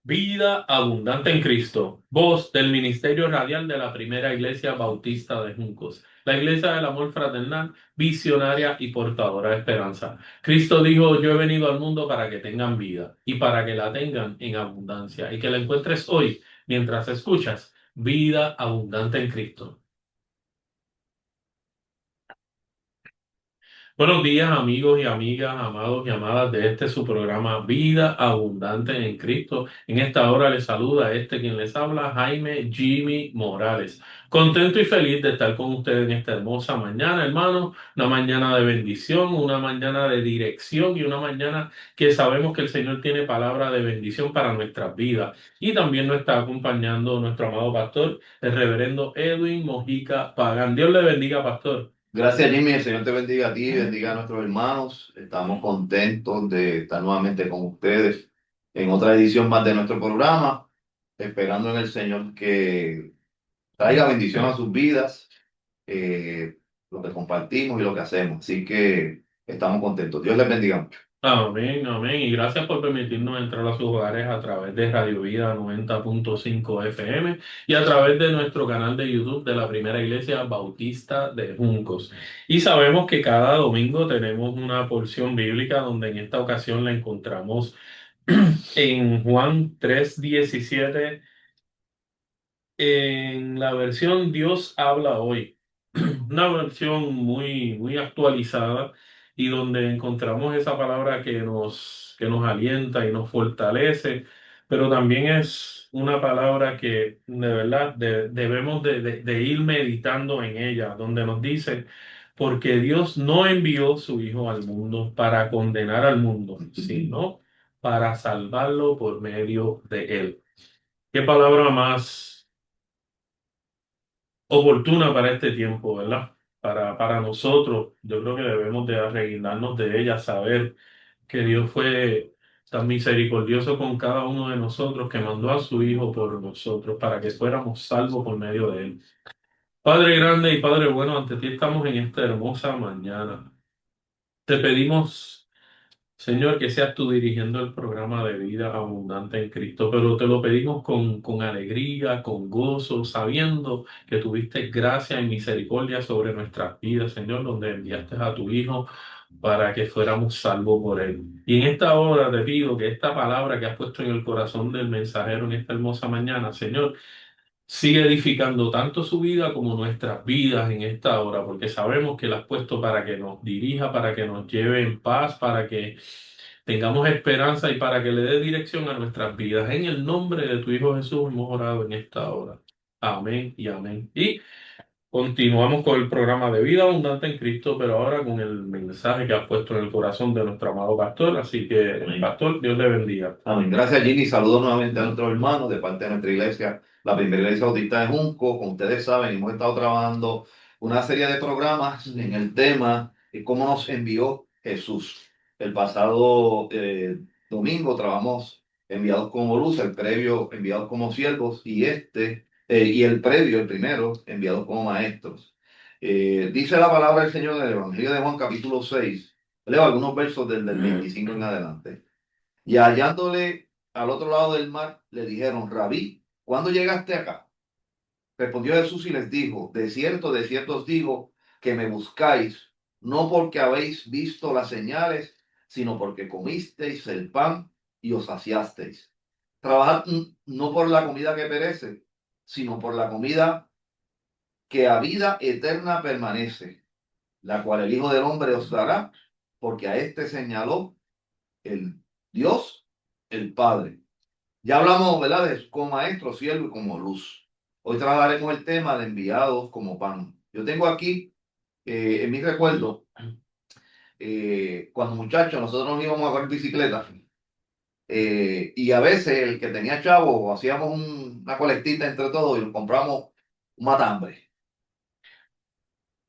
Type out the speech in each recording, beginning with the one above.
Vida abundante en Cristo. Voz del Ministerio Radial de la Primera Iglesia Bautista de Juncos. La Iglesia del Amor Fraternal, visionaria y portadora de esperanza. Cristo dijo, yo he venido al mundo para que tengan vida y para que la tengan en abundancia y que la encuentres hoy mientras escuchas vida abundante en Cristo. Buenos días amigos y amigas, amados y amadas de este su programa Vida Abundante en Cristo. En esta hora les saluda quien les habla, Jaime Jimmy Morales. Contento y feliz de estar con ustedes en esta hermosa mañana, hermanos. Una mañana de bendición, una mañana de dirección y una mañana que sabemos que el Señor tiene palabra de bendición para nuestras vidas. Y también nos está acompañando nuestro amado pastor, el reverendo Edwin Mojica Pagán. Dios le bendiga, pastor. Gracias, Jimmy. El Señor te bendiga a ti, bendiga a nuestros hermanos. Estamos contentos de estar nuevamente con ustedes en otra edición más de nuestro programa, esperando en el Señor que traiga bendición a sus vidas, eh, lo que compartimos y lo que hacemos. Así que estamos contentos. Dios les bendiga mucho. Amén, amén. Y gracias por permitirnos entrar a sus hogares a través de Radio Vida 90.5 FM y a través de nuestro canal de YouTube de la Primera Iglesia Bautista de Juncos. Y sabemos que cada domingo tenemos una porción bíblica donde en esta ocasión la encontramos en Juan 3:17 en la versión Dios habla hoy, una versión muy actualizada y donde encontramos esa palabra que nos alienta y nos fortalece, pero también es una palabra que de verdad debemos de ir meditando en ella, donde nos dice, porque Dios no envió su Hijo al mundo para condenar al mundo, sino para salvarlo por medio de él. Qué palabra más oportuna para este tiempo, ¿verdad? Para nosotros, yo creo que debemos de arreguindarnos de ella, saber que Dios fue tan misericordioso con cada uno de nosotros que mandó a su Hijo por nosotros para que fuéramos salvos por medio de él. Padre grande y Padre bueno, ante ti estamos en esta hermosa mañana. Te pedimos, Señor, que seas tú dirigiendo el programa de vida abundante en Cristo, pero te lo pedimos con alegría, con gozo, sabiendo que tuviste gracia y misericordia sobre nuestras vidas, Señor, donde enviaste a tu Hijo para que fuéramos salvos por él. Y en esta hora te pido que esta palabra que has puesto en el corazón del mensajero en esta hermosa mañana, Señor, sigue edificando tanto su vida como nuestras vidas en esta hora, porque sabemos que la has puesto para que nos dirija, para que nos lleve en paz, para que tengamos esperanza y para que le dé dirección a nuestras vidas. En el nombre de tu Hijo Jesús hemos orado en esta hora. Amén y amén. Y continuamos con el programa de vida abundante en Cristo, pero ahora con el mensaje que has puesto en el corazón de nuestro amado pastor. Así que, Amén. pastor, Dios le bendiga. Amén. Gracias, Jimmy. Saludos nuevamente a nuestros hermanos de parte de nuestra iglesia, la Primera Iglesia Bautista de Junco. Como ustedes saben, hemos estado trabajando una serie de programas en el tema de cómo nos envió Jesús. El pasado domingo trabajamos enviados como luz, el previo enviados como siervos y el previo, el primero, enviados como maestros. Dice la palabra del Señor en el Evangelio de Juan capítulo 6. Leo algunos versos del 25 en adelante. Y hallándole al otro lado del mar, le dijeron, Rabí, ¿cuándo llegaste acá? Respondió Jesús y les dijo, de cierto os digo que me buscáis, no porque habéis visto las señales, sino porque comisteis el pan y os saciasteis. Trabajad no por la comida que perece, sino por la comida que a vida eterna permanece, la cual el Hijo del Hombre os dará, porque a éste señaló el Dios, el Padre. Ya hablamos, ¿verdad?, de como maestro, siervo y como luz. Hoy trabajaremos el tema de enviados como pan. Yo tengo aquí, en mi recuerdo, cuando muchachos nosotros nos íbamos a correr bicicleta y a veces el que tenía chavo hacíamos una colectita entre todos y nos compramos un matambre.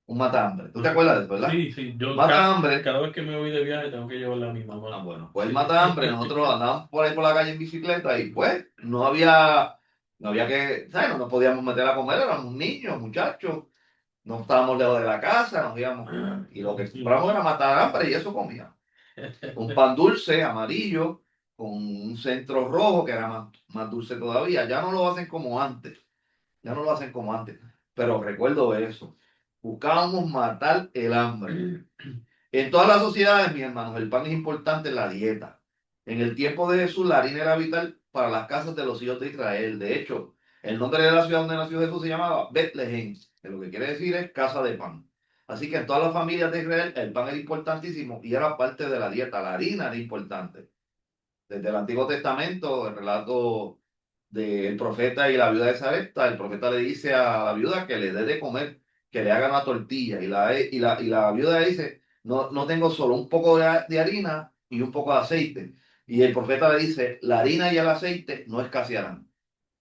Un matambre. ¿Tú te acuerdas de eso, verdad? Sí, sí, yo Matambre. cada vez que me voy de viaje tengo que llevarla a mi mamá. Bueno, pues el Sí. matambre, nosotros andábamos por ahí por la calle en bicicleta y pues no había que, ¿sabes? No nos podíamos meter a comer, éramos niños, muchachos, no estábamos lejos de la casa, nos íbamos, y lo que compramos era matar hambre y eso comía. Un pan dulce, amarillo, con un centro rojo que era más dulce todavía. Ya no lo hacen como antes, ya no lo hacen como antes, pero recuerdo eso. Buscábamos matar el hambre. En todas las sociedades, mis hermanos, el pan es importante en la dieta. En el tiempo de Jesús, la harina era vital para las casas de los hijos de Israel. De hecho, el nombre de la ciudad donde nació Jesús se llamaba Betlehem, que lo que quiere decir es casa de pan. Así que en todas las familias de Israel el pan era importantísimo y era parte de la dieta. La harina era importante. Desde el Antiguo Testamento, el relato del profeta y la viuda de Sarepta, el profeta le dice a la viuda que le dé de comer, que le haga una tortilla. Y la viuda le dice, no, no tengo solo un poco de harina y un poco de aceite. Y el profeta le dice, la harina y el aceite no escasearán.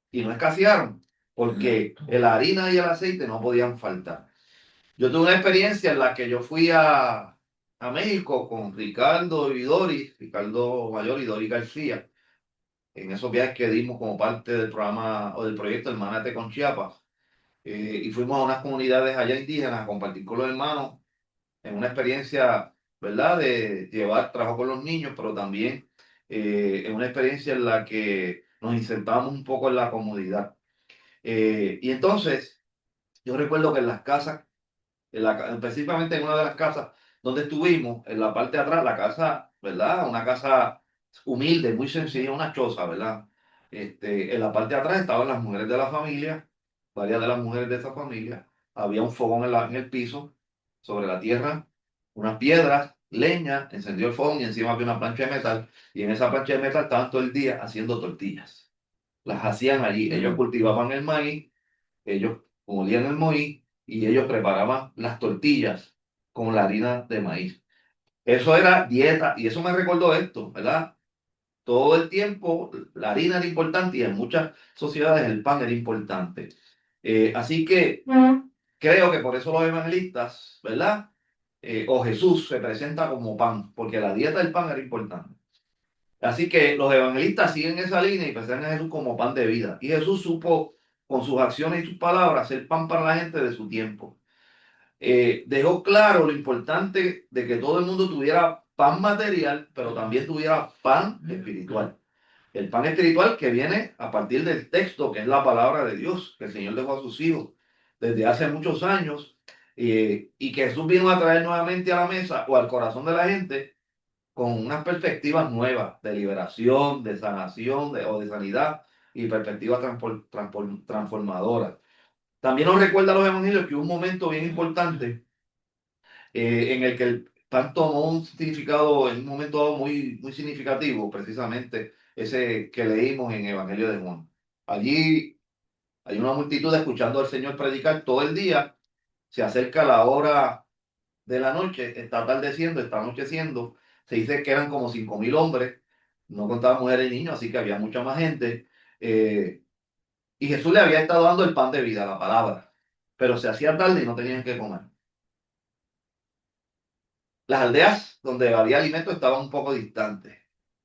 Y no escasearon, porque la harina y el aceite no podían faltar. Yo tuve una experiencia en la que yo fui a México con Ricardo y Doris, Ricardo Mayor y Doris García, en esos viajes que dimos como parte del programa o del proyecto Hermanate con Chiapas. Y fuimos a unas comunidades allá indígenas a compartir con los hermanos en una experiencia, ¿verdad?, de llevar trabajo con los niños, pero también en una experiencia en la que nos insertamos un poco en la comunidad. Y entonces, yo recuerdo que en las casas específicamente en una de las casas donde estuvimos, en la parte de atrás, la casa, ¿verdad? Una casa humilde, muy sencilla, una choza, ¿verdad? En la parte de atrás estaban las mujeres de la familia, varias de las mujeres de esa familia. Había un fogón en el piso, sobre la tierra, unas piedras, leña, encendió el fogón y encima había una plancha de metal. Y en esa plancha de metal estaban todo el día haciendo tortillas. Las hacían allí. Ellos cultivaban el maíz, ellos molían el maíz y ellos preparaban las tortillas con la harina de maíz. Eso era dieta y eso me recordó esto, ¿verdad? Todo el tiempo la harina era importante y en muchas sociedades el pan era importante. Así que creo que por eso los evangelistas, ¿verdad? O Jesús se presenta como pan, porque la dieta del pan era importante. Así que los evangelistas siguen esa línea y presentan a Jesús como pan de vida. Y Jesús supo con sus acciones y sus palabras ser pan para la gente de su tiempo. Dejó claro lo importante de que todo el mundo tuviera pan material, pero también tuviera pan espiritual. El pan espiritual que viene a partir del texto, que es la palabra de Dios, que el Señor dejó a sus hijos desde hace muchos años, y que Jesús vino a traer nuevamente a la mesa o al corazón de la gente con unas perspectivas nuevas de liberación, de sanación o de sanidad y perspectivas transformadoras. También nos recuerda a los evangelios que hubo un momento bien importante en el que el pan tomó un significado en un momento dado muy, muy significativo, precisamente ese que leímos en el Evangelio de Juan. Allí hay una multitud escuchando al Señor predicar todo el día, se acerca la hora de la noche, está atardeciendo, está anocheciendo, se dice que eran como 5.000 hombres, no contaban mujeres y niños, así que había mucha más gente. eh, y Jesús le había estado dando el pan de vida, la palabra, pero se hacía tarde y no tenían que comer. Las aldeas donde había alimento estaban un poco distantes,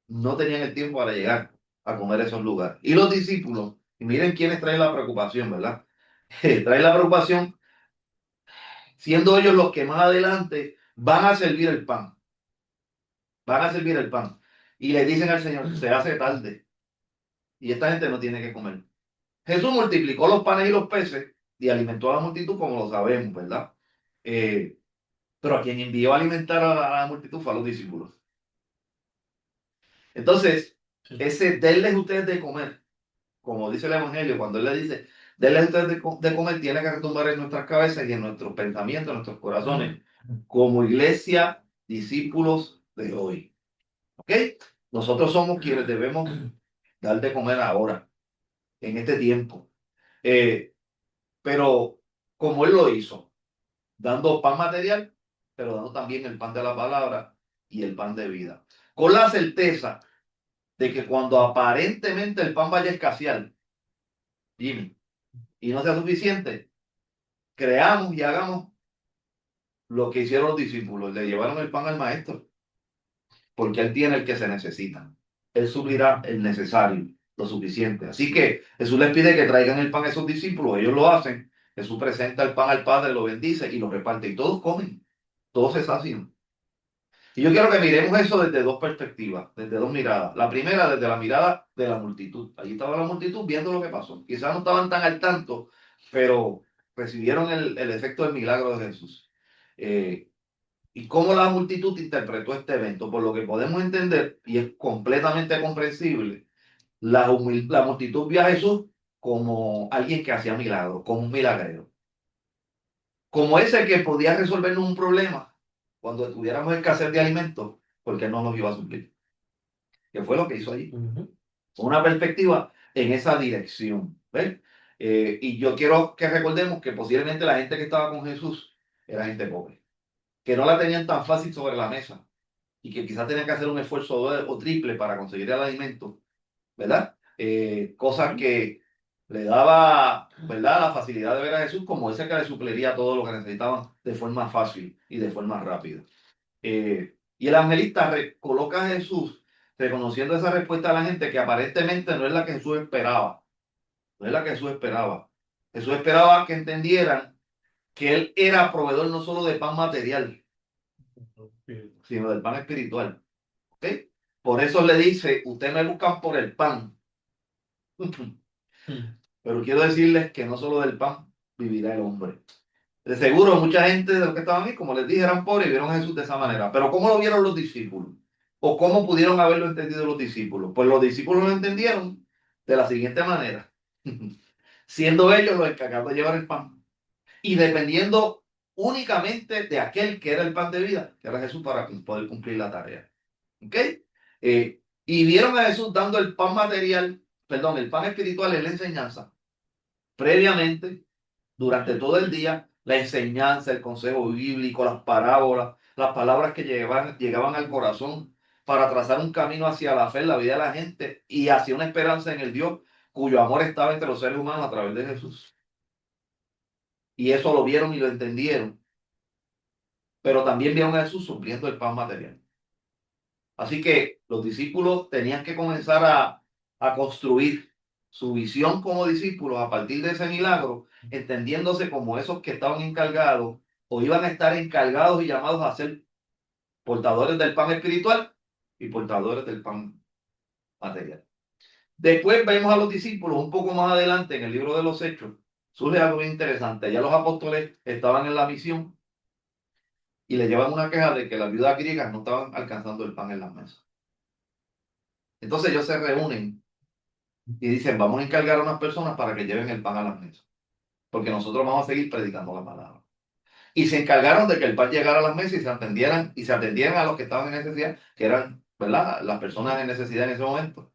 no tenían el tiempo para llegar a comer esos lugares. Y los discípulos, y miren quiénes traen la preocupación, ¿verdad? Traen la preocupación siendo ellos los que más adelante van a servir el pan. Van a servir el pan. Y le dicen al Señor, se hace tarde y esta gente no tiene que comer. Jesús multiplicó los panes y los peces y alimentó a la multitud como lo sabemos, ¿verdad? Eh, pero a quien envió a alimentar a la multitud fue a los discípulos. Entonces, ese denles ustedes de comer, como dice el Evangelio, cuando él le dice, denles ustedes de comer, tiene que retumbar en nuestras cabezas y en nuestros pensamientos, en nuestros corazones, como iglesia, discípulos de hoy. ¿Ok? Nosotros somos quienes debemos dar de comer ahora, en este tiempo. Pero como Él lo hizo, dando pan material, pero dando también el pan de la palabra y el pan de vida. Con la certeza de que cuando aparentemente el pan vaya a escasear, Jimmy, y no sea suficiente, creamos y hagamos lo que hicieron los discípulos. Le llevaron el pan al maestro, porque Él tiene el que se necesita. Él suplirá el necesario, lo suficiente. Así que Jesús les pide que traigan el pan a esos discípulos, ellos lo hacen. Jesús presenta el pan al Padre, lo bendice y lo reparte. Y todos comen, todos se sacian. Y yo quiero que miremos eso desde dos perspectivas, desde dos miradas. La primera, desde la mirada de la multitud. Allí estaba la multitud viendo lo que pasó. Quizás no estaban tan al tanto, pero recibieron el efecto del milagro de Jesús. Eh, y cómo la multitud interpretó este evento, por lo que podemos entender, y es completamente comprensible, la multitud vio a Jesús como alguien que hacía milagros, como un milagrero, como ese que podía resolvernos un problema cuando tuviéramos escasez de alimentos, porque no nos iba a suplir, que fue lo que hizo allí. Ujú. Una perspectiva en esa dirección. ¿Ves? Y yo quiero que recordemos que posiblemente la gente que estaba con Jesús era gente pobre, que no la tenían tan fácil sobre la mesa y que quizás tenían que hacer un esfuerzo doble o triple para conseguir el alimento, ¿verdad? Cosas que le daba, ¿verdad?, la facilidad de ver a Jesús como ese que le supliría todo lo que necesitaban de forma fácil y de forma rápida. Y el evangelista coloca a Jesús reconociendo esa respuesta a la gente que aparentemente no es la que Jesús esperaba, no es la que Jesús esperaba. Jesús esperaba que entendieran que Él era proveedor no solo de pan material, sino del pan espiritual. ¿Ok? Por eso le dice, ustedes me buscan por el pan. Mm. Pero quiero decirles que no solo del pan vivirá el hombre. De seguro, mucha gente de los que estaban ahí, como les dije, eran pobres y vieron a Jesús de esa manera. Pero ¿cómo lo vieron los discípulos? ¿O cómo pudieron haberlo entendido los discípulos? Pues los discípulos lo entendieron de la siguiente manera. Siendo ellos los encargados de llevar el pan y dependiendo únicamente de aquel que era el pan de vida, que era Jesús, para poder cumplir la tarea. ¿Ok? Y vieron a Jesús dando el pan material, perdón, el pan espiritual en la enseñanza previamente durante todo el día, la enseñanza, el consejo bíblico, las parábolas, las palabras que llegaban al corazón para trazar un camino hacia la fe en la vida de la gente y hacia una esperanza en el Dios cuyo amor estaba entre los seres humanos a través de Jesús. Y eso lo vieron y lo entendieron, pero también vieron a Jesús supliendo el pan material. Así que los discípulos tenían que comenzar a construir su visión como discípulos a partir de ese milagro, entendiéndose como esos que estaban encargados o iban a estar encargados y llamados a ser portadores del pan espiritual y portadores del pan material. Después vemos a los discípulos un poco más adelante en el libro de los Hechos. Surge algo bien interesante. Ya los apóstoles estaban en la misión y le llevan una queja de que las viudas griegas no estaban alcanzando el pan en las mesas. Entonces ellos se reúnen y dicen, vamos a encargar a unas personas para que lleven el pan a las mesas, porque nosotros vamos a seguir predicando la palabra. Y se encargaron de que el pan llegara a las mesas y se atendieran a los que estaban en necesidad, que eran, ¿verdad?, las personas en necesidad en ese momento.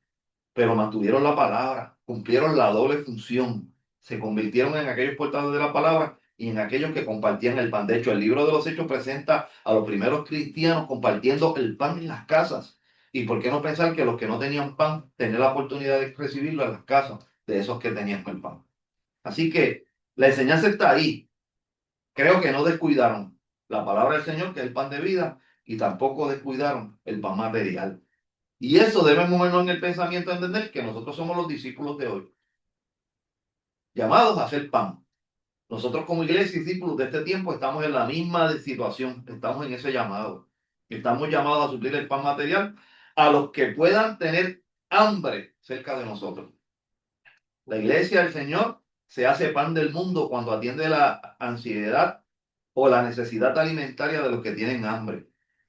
Pero mantuvieron la palabra, cumplieron la doble función, se convirtieron en aquellos portadores de la palabra y en aquellos que compartían el pan. De hecho, el libro de los Hechos presenta a los primeros cristianos compartiendo el pan en las casas. ¿Y por qué no pensar que los que no tenían pan tenían la oportunidad de recibirlo en las casas de esos que tenían el pan? Así que la enseñanza está ahí. Creo que no descuidaron la palabra del Señor, que es el pan de vida, y tampoco descuidaron el pan material. Y eso debemos movernos en el pensamiento, a entender que nosotros somos los discípulos de hoy, llamados a hacer pan. Nosotros como iglesia y discípulos de este tiempo estamos en la misma situación, estamos en ese llamado. Estamos llamados a suplir el pan material a los que puedan tener hambre cerca de nosotros. La iglesia del Señor se hace pan del mundo cuando atiende la ansiedad o la necesidad alimentaria de los que tienen hambre.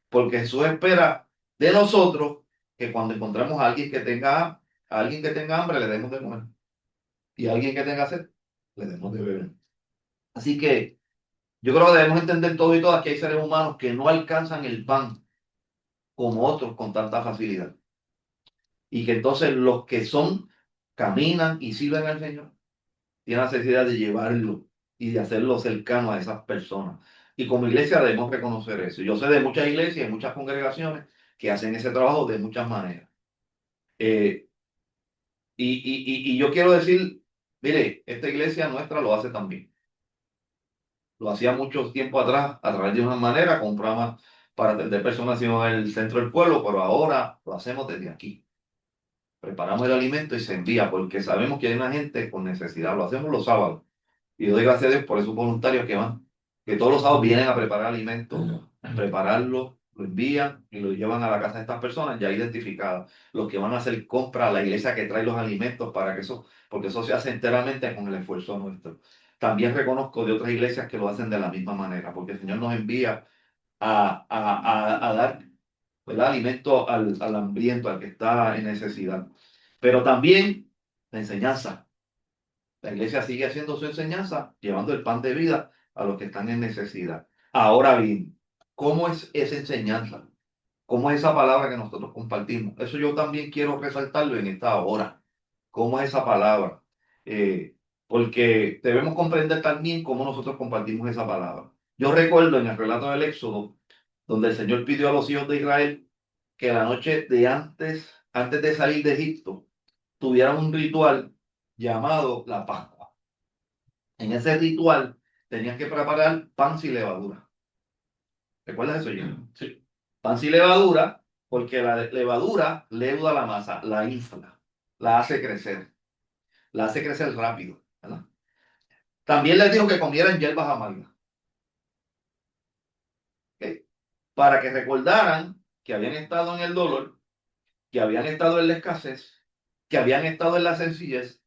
Porque Jesús espera de nosotros que cuando encontramos a alguien que tenga hambre, le demos de comer. Y a alguien que tenga sed, le demos de beber. Así que yo creo que debemos entender todo y todas que hay seres humanos que no alcanzan el pan como otros con tanta facilidad. Y que entonces los que caminan y sirven al Señor, tienen la necesidad de llevarlo y de hacerlo cercano a esas personas. Y como iglesia debemos reconocer eso. Yo sé de muchas iglesias y muchas congregaciones que hacen ese trabajo de muchas maneras. Eh, y yo quiero decir, mire, esta iglesia nuestra lo hace también. Lo hacía mucho tiempo atrás a través de una manera, con programas para atender personas en el centro del pueblo, pero ahora lo hacemos desde aquí. Preparamos el alimento y se envía porque sabemos que hay una gente con necesidad. Lo hacemos los sábados. Y yo doy gracias a Dios por esos voluntarios que van, que todos los sábados vienen a preparar alimentos, prepararlo, lo envían y lo llevan a la casa de estas personas ya identificadas. Los que van a hacer compras, la iglesia que trae los alimentos para que eso, porque eso se hace enteramente con el esfuerzo nuestro. También reconozco de otras iglesias que lo hacen de la misma manera, porque el Señor nos envía a dar, ¿verdad?, alimento al hambriento, al que está en necesidad. Pero también la enseñanza. La iglesia sigue haciendo su enseñanza, llevando el pan de vida a los que están en necesidad. Ahora bien, ¿cómo es esa enseñanza? ¿Cómo es esa palabra que nosotros compartimos? Eso yo también quiero resaltarlo en esta hora. ¿Cómo es esa palabra? Eh, Porque debemos comprender también cómo nosotros compartimos esa palabra. Yo recuerdo en el relato del Éxodo, donde el Señor pidió a los hijos de Israel que la noche de antes de salir de Egipto, tuvieran un ritual llamado la Pascua. En ese ritual tenían que preparar pan sin levadura. ¿Recuerdas eso, Jim? Sí. Pan sin levadura, porque la levadura leuda la masa, la infla, la hace crecer rápido, ¿verdad? También les dijo que comieran hierbas amargas, ¿ok? Para que recordaran que habían estado en el dolor, que habían estado en la escasez, que habían estado en la sencillez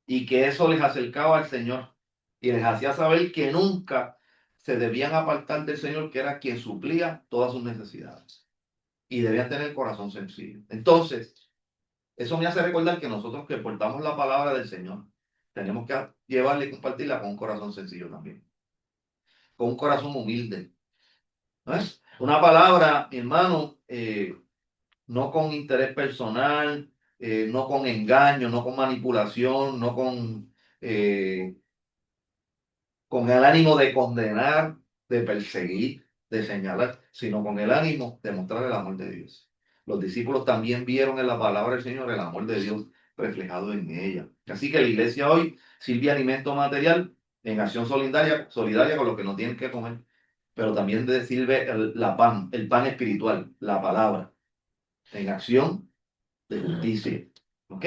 y que eso les acercaba al Señor y les hacía saber que nunca se debían apartar del Señor, que era quien suplía todas sus necesidades. Y debían tener corazón sencillo. Entonces, eso me hace recordar que nosotros que portamos la palabra del Señor, tenemos que llevarla y compartirla con un corazón sencillo también, con un corazón humilde. ¿No es? Una palabra, mi hermano, no con interés personal, no con engaño, no con manipulación, no con el ánimo de condenar, de perseguir, de señalar, sino con el ánimo de mostrar el amor de Dios. Los discípulos también vieron en la palabra del Señor el amor de Dios reflejado en ella. Así que la iglesia hoy sirve alimento material en acción solidaria con los que no tienen que comer, pero también sirve el pan espiritual, la palabra, en acción de justicia. ¿Ok?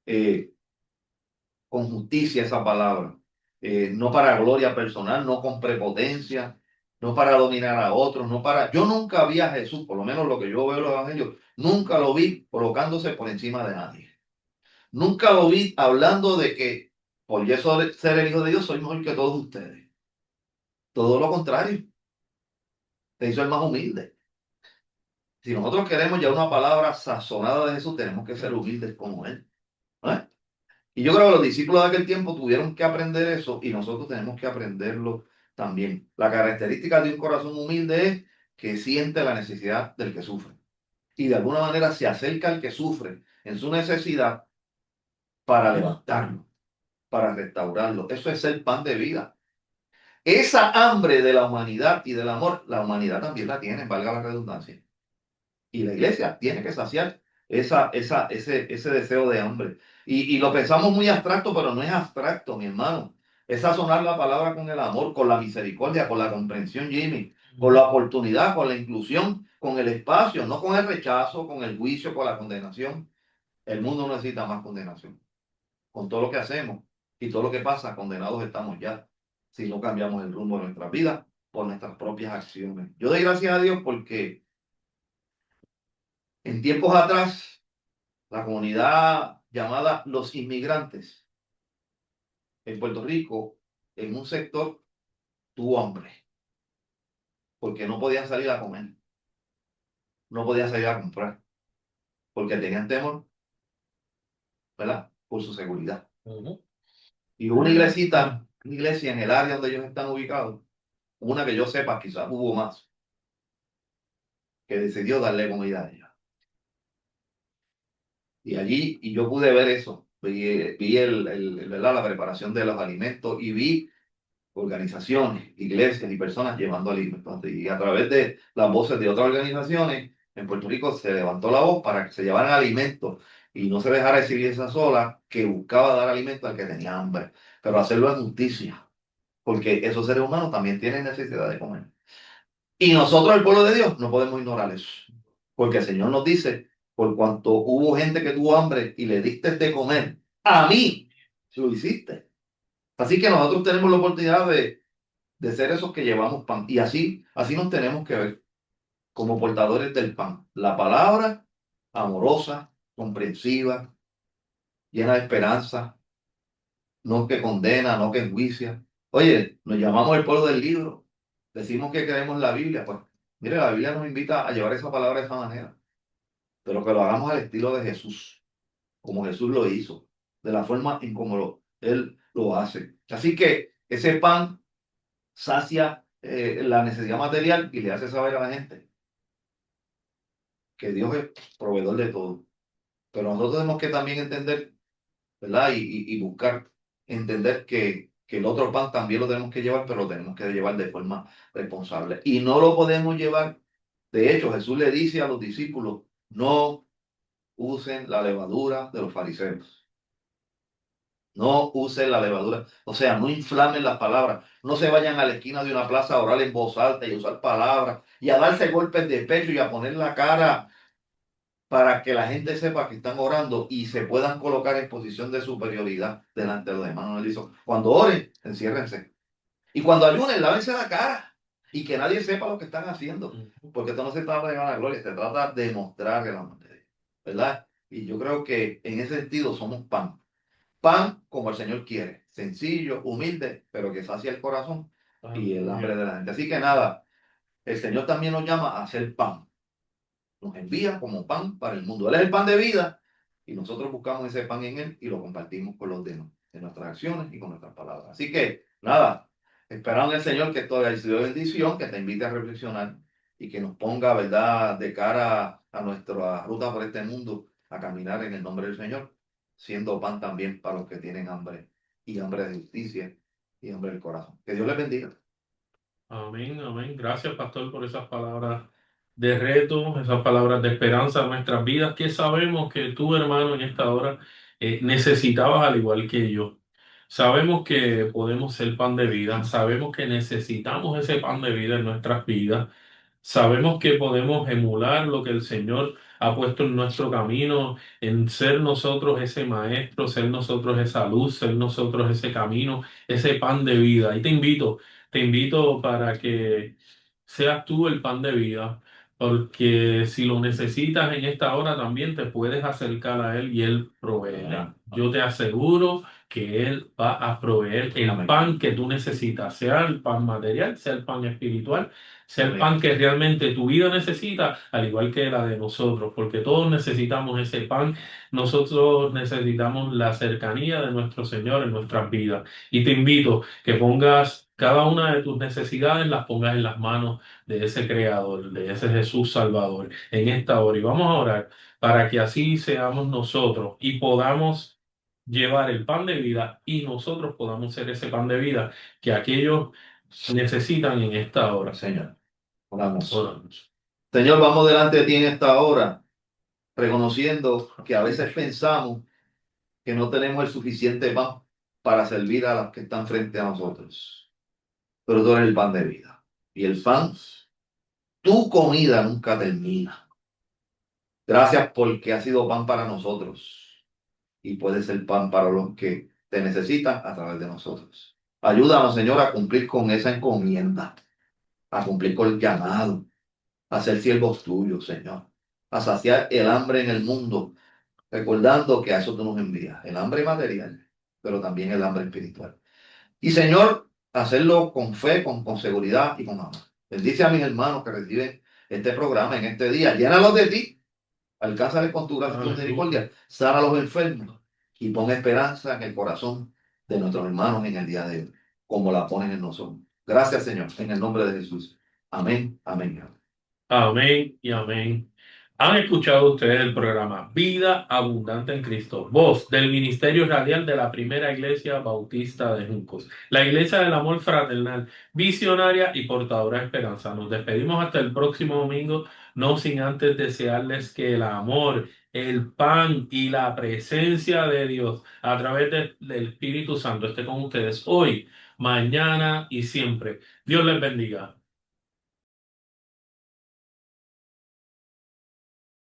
Eh, con justicia esa palabra, no para gloria personal, no con prepotencia, no para dominar a otros, no para... Yo nunca vi a Jesús, por lo menos lo que yo veo en los evangelios, nunca lo vi colocándose por encima de nadie. Nunca lo vi hablando de que por yo ser el Hijo de Dios soy mejor que todos ustedes. Todo lo contrario, te hizo el más humilde. Si nosotros queremos ya una palabra sazonada de Jesús, tenemos que ser humildes como Él. ¿No? Y yo creo que los discípulos de aquel tiempo tuvieron que aprender eso y nosotros tenemos que aprenderlo también. La característica de un corazón humilde es que siente la necesidad del que sufre y de alguna manera se acerca al que sufre en su necesidad para levantarlo, para restaurarlo. Eso es el pan de vida. Esa hambre de la humanidad y del amor, la humanidad también la tiene, valga la redundancia. Y la iglesia tiene que saciar ese deseo de hambre. Y lo pensamos muy abstracto, pero no es abstracto, mi hermano. Es sazonar la palabra con el amor, con la misericordia, con la comprensión, Jimmy, con la oportunidad, con la inclusión, con el espacio, no con el rechazo, con el juicio, con la condenación. El mundo no necesita más condenación. Con todo lo que hacemos y todo lo que pasa, condenados estamos ya, si no cambiamos el rumbo de nuestras vidas por nuestras propias acciones. Yo doy gracias a Dios porque en tiempos atrás, la comunidad llamada los inmigrantes en Puerto Rico, en un sector, tuvo hambre, porque no podían salir a comer, no podían salir a comprar, porque tenían temor, ¿verdad? Por su seguridad. Ujú. Y una iglesia en el área donde ellos están ubicados, una que yo sepa, quizás hubo más, que decidió darle comida a ellos. Y allí, y yo pude ver eso, vi ¿verdad?, la preparación de los alimentos y vi organizaciones, iglesias y personas llevando alimentos. Y a través de las voces de otras organizaciones, en Puerto Rico se levantó la voz para que se llevaran alimentos y no se dejara exhibir esa sola que buscaba dar alimento al que tenía hambre, pero hacerlo en justicia, porque esos seres humanos también tienen necesidad de comer. Y nosotros, el pueblo de Dios, no podemos ignorar eso, porque el Señor nos dice, por cuanto hubo gente que tuvo hambre y le diste de comer, a mí lo hiciste. Así que nosotros tenemos la oportunidad de ser esos que llevamos pan. Y así nos tenemos que ver. como portadores del pan. La palabra amorosa, comprensiva, llena de esperanza, no que condena, no que enjuicia. Oye, nos llamamos el pueblo del libro, decimos que creemos en la Biblia, pues mire, la Biblia nos invita a llevar esa palabra de esa manera, pero que lo hagamos al estilo de Jesús, como Jesús lo hizo, de la forma en como Él lo hace. Así que ese pan sacia la necesidad material y le hace saber a la gente que Dios es proveedor de todo. Pero nosotros tenemos que también entender, ¿verdad? Y buscar entender que el otro pan también lo tenemos que llevar, pero lo tenemos que llevar de forma responsable. Y no lo podemos llevar. De hecho, Jesús le dice a los discípulos, no usen la levadura de los fariseos. No usen la levadura. O sea, no inflamen las palabras. No se vayan a la esquina de una plaza a orar en voz alta y a usar palabras y a darse golpes de pecho y a poner la cara para que la gente sepa que están orando y se puedan colocar en posición de superioridad delante de los demás. No le hizo. Cuando oren, enciérrense. Y cuando ayunen, lávense la cara. Y que nadie sepa lo que están haciendo. Porque esto no se trata de vanagloria, se trata de mostrar el amor de Dios. ¿Verdad? Y yo creo que en ese sentido somos pan. Pan como el Señor quiere. Sencillo, humilde, pero que sacia el corazón y el hambre Aleluya. de la gente. Así que nada, el Señor también nos llama a hacer pan, nos envía como pan para el mundo. Él es el pan de vida y nosotros buscamos ese pan en Él y lo compartimos con los demás, en nuestras acciones y con nuestras palabras. Así que, nada, esperamos en el Señor que toda haya sido bendición, que te invite a reflexionar y que nos ponga, ¿verdad?, de cara a nuestra ruta por este mundo, a caminar en el nombre del Señor, siendo pan también para los que tienen hambre y hambre de justicia y hambre del corazón. Que Dios les bendiga. Amén, amén. Gracias, pastor, por esas palabras de reto, esas palabras de esperanza en nuestras vidas, que sabemos que tú, hermano, en esta hora necesitabas al igual que yo. Sabemos que podemos ser pan de vida, sabemos que necesitamos ese pan de vida en nuestras vidas. Sabemos que podemos emular lo que el Señor ha puesto en nuestro camino, en ser nosotros ese maestro, ser nosotros esa luz, ser nosotros ese camino, ese pan de vida. Y te invito para que seas tú el pan de vida, porque si lo necesitas en esta hora también te puedes acercar a Él y Él proveerá. Yo te aseguro que Él va a proveer el Amén. pan que tú necesitas, sea el pan material, sea el pan espiritual, sea el Amén. pan que realmente tu vida necesita, al igual que la de nosotros, porque todos necesitamos ese pan, nosotros necesitamos la cercanía de nuestro Señor en nuestras vidas. Y te invito que pongas cada una de tus necesidades, las pongas en las manos de ese Creador, de ese Jesús Salvador, en esta hora. Y vamos a orar para que así seamos nosotros y podamos llevar el pan de vida y nosotros podamos ser ese pan de vida que aquellos necesitan en esta hora. Señor, oramos. Oramos. Señor, vamos delante de ti en esta hora, reconociendo que a veces pensamos que no tenemos el suficiente pan para servir a los que están frente a nosotros. Pero tú eres el pan de vida. Y el pan, tu comida nunca termina. Gracias porque ha sido pan para nosotros y puede ser pan para los que te necesitan a través de nosotros. Ayúdanos, Señor, a cumplir con esa encomienda, a cumplir con el llamado, a ser siervos tuyos, Señor, a saciar el hambre en el mundo, recordando que a eso tú nos envías, el hambre material, pero también el hambre espiritual. Y Señor, hacerlo con fe, con seguridad y con amor. Bendice a mis hermanos que reciben este programa en este día. Llénalos de ti, alcánzales con tu gracia y tu Aleluya. misericordia, sana a los enfermos y pon esperanza en el corazón de nuestros hermanos en el día de hoy, como la ponen en nosotros. Gracias, Señor, en el nombre de Jesús. Amén, amén. Amén y amén. Han escuchado ustedes el programa Vida Abundante en Cristo, voz del Ministerio Radial de la Primera Iglesia Bautista de Juncos, la Iglesia del Amor Fraternal, visionaria y portadora de esperanza. Nos despedimos hasta el próximo domingo, no sin antes desearles que el amor, el pan y la presencia de Dios a través del Espíritu Santo esté con ustedes hoy, mañana y siempre. Dios les bendiga.